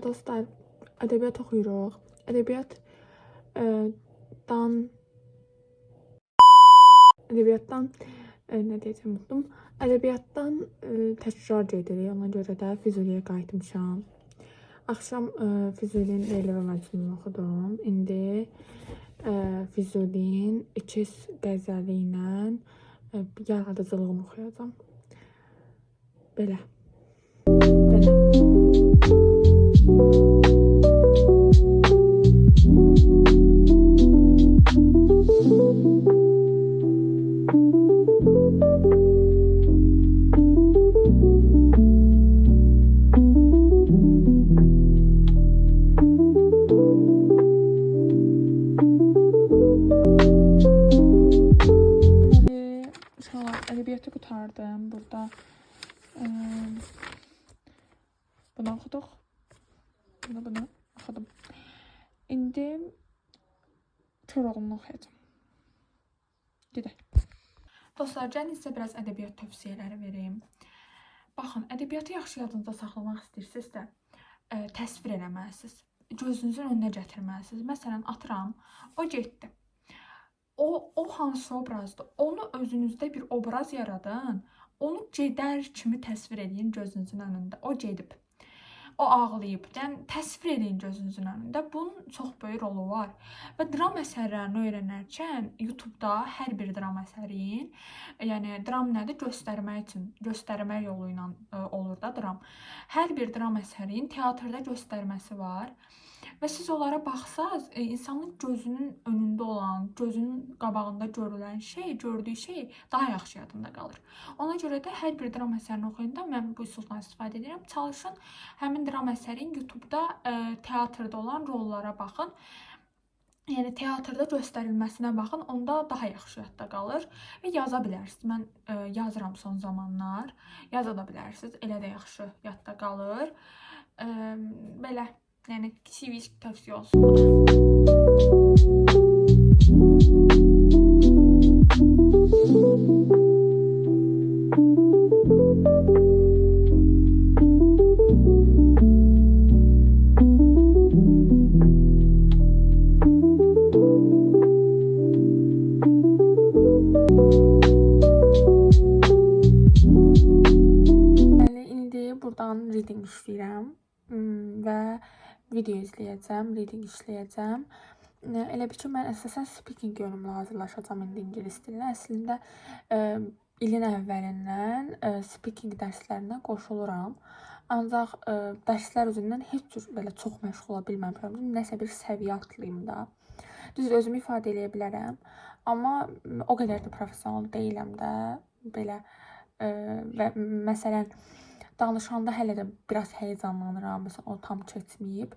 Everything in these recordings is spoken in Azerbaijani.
dostlar, ədəbiyyat oxuyuruq. Ədəbiyyatdan nə deyəcəm, unutdum. Ədəbiyyatdan təkrar gedirik. Ona görə də Füzuliyə qayıtmışam. Axşam Füzulinin Leyli və Məcnunu oxudum. İndi Füzulinin İkiz qəzəli ilə yaradıcılığını oxuyacağım. Belə. Ədəbiyyatı qutardım. Burada bunu oxuduq. Bunu oxudum. İndi Koroğlunu oxuyacağım. Gedək. Dostlar, gəlin sizə biraz ədəbiyyat tövsiyələri vereyim. Baxın, ədəbiyyatı yaxşı yadınızda saxlamaq istəyirsinizsə, təsvir eləməlisiniz. Gözünüzün önünə gətirməlisiniz. Məsələn, atıram, o getdi. O hansı obrazdır? Onu özünüzdə bir obraz yaradın. Onu gedər kimi təsvir edin gözünüzün önündə. O gedib. O ağlayıb. Yəni təsvir edin gözünüzün önündə. Bunun çox böyük rolu var. Və dram əsərlərini öyrənərkən YouTube-da hər bir dram əsərin, yəni dram nədir? Göstərmək yolu ilə olur da dram. Hər bir dram əsərin teatrda göstərməsi var. Və siz onlara baxsaz, insanın gözünün önündə olan, gözünün qabağında görülən şey, gördüyü şey daha yaxşı yadında qalır. Ona görə də hər bir dram əsərini oxuyanda mən bu üsuldan istifadə edirəm. Çalışın, həmin dram əsərin YouTube-da teatrda olan rollara baxın. Yəni teatrda göstərilməsinə baxın, onda daha yaxşı yadda qalır və yaza bilərsiniz. Mən yazıram son zamanlar, yaza da bilərsiniz, elə də yaxşı yadda qalır. Belə. Yəni CV tövsiyə olsun. İndi buradan reading işləyirəm və video izləyəcəm, reading işləyəcəm. Elə bir ki, mən əsasən speaking yönümlə hazırlaşacağım indi ingilis dilinə. Əslində, ilin əvvəlindən speaking dərslərinə qoşuluram. Ancaq dərslər özündən heç cür belə çox məşğul ola bilməmişəm. Nəsə bir səviyyə atlayım da. Düz özümü ifadə edə bilərəm. Amma o qədər də professional deyiləm də. Belə və məsələn, danışanda hələ də biraz həyecanlanıram, məsələn, o tam keçməyib.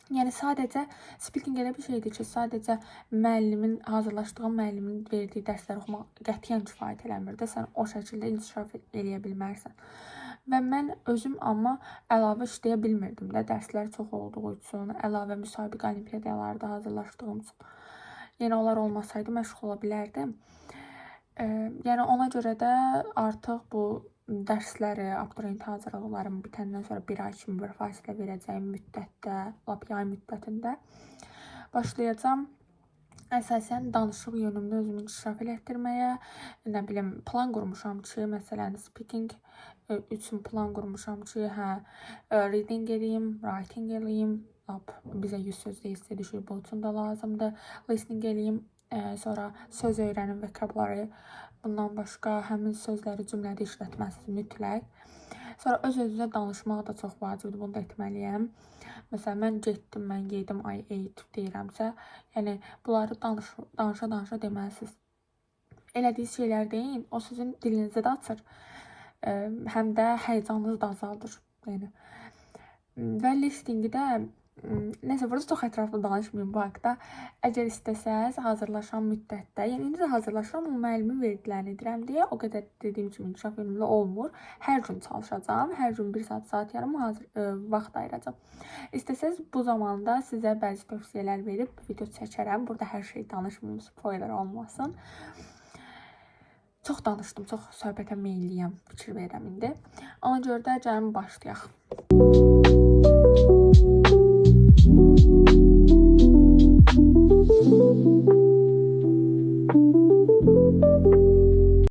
Yəni, sadəcə, speaking elə bir şeydir ki, sadəcə hazırlaşdığım müəllimin verdiyi dərsləri oxumaq qətiyyən kifayət eləmir də, sən o şəkildə inkişaf eləyə bilmərsən. Və mən özüm amma əlavə işləyə bilmirdim də, dərslər çox olduğu üçün, əlavə müsabiqə olimpiadalarda hazırlaşdığım üçün. Yəni, onlar olmasaydı məşğul ola bilərdim. Yəni, ona görə də artıq bu dərsləri, abituriyent hazırlıqlarım bitəndən sonra bir ay kimi bir fasilə verəcəyim müddətdə, lap yay müddətində başlayacağam. Əsasən danışıq yönümdə özümü inkişaf elətdirməyə, nə bilim, plan qurmuşam ki, məsələn, speaking üçün plan qurmuşam ki, reading eləyim, writing eləyim, bizə 100 söz deyilsə düşür, bu üçün da lazımdır, listening eləyim, sonra söz öyrənim, vocabulary. Bundan başqa həmin sözləri cümlədə işlətməsiniz mütləq. Sonra öz-özünüzə danışmaq da çox vacibdir, bunu da etməliyəm. Məsələn, mən getdim, mən yedim, I ate deyirəmsə, yəni bunları danışa deməlisiniz. Elədiyiniz şeylər deyin, o sizin dilinizi də açır, həm də həyəcanınızı da azaldır. Və listingi də Nəysə, burada çox ətraflı danışmayayım bu haqda. Əgər istəsəz, hazırlaşan müddətdə, yəni indi də hazırlaşıram, amma müəllimin verdiklərini edirəm deyə o qədər dediyim kimi inkişaf yönümlü olmur. Hər gün çalışacağam, hər gün 1 saat yarım vaxt ayıracağam. İstəsəz bu zamanda sizə bəzi tövsiyələr verib video çəkərəm. Burada hər şey danışmayayım, spoiler olmasın. Çox danışdım, çox söhbətə meylliyəm, fikir verirəm indi. Ona görə də gəlin başlayaq.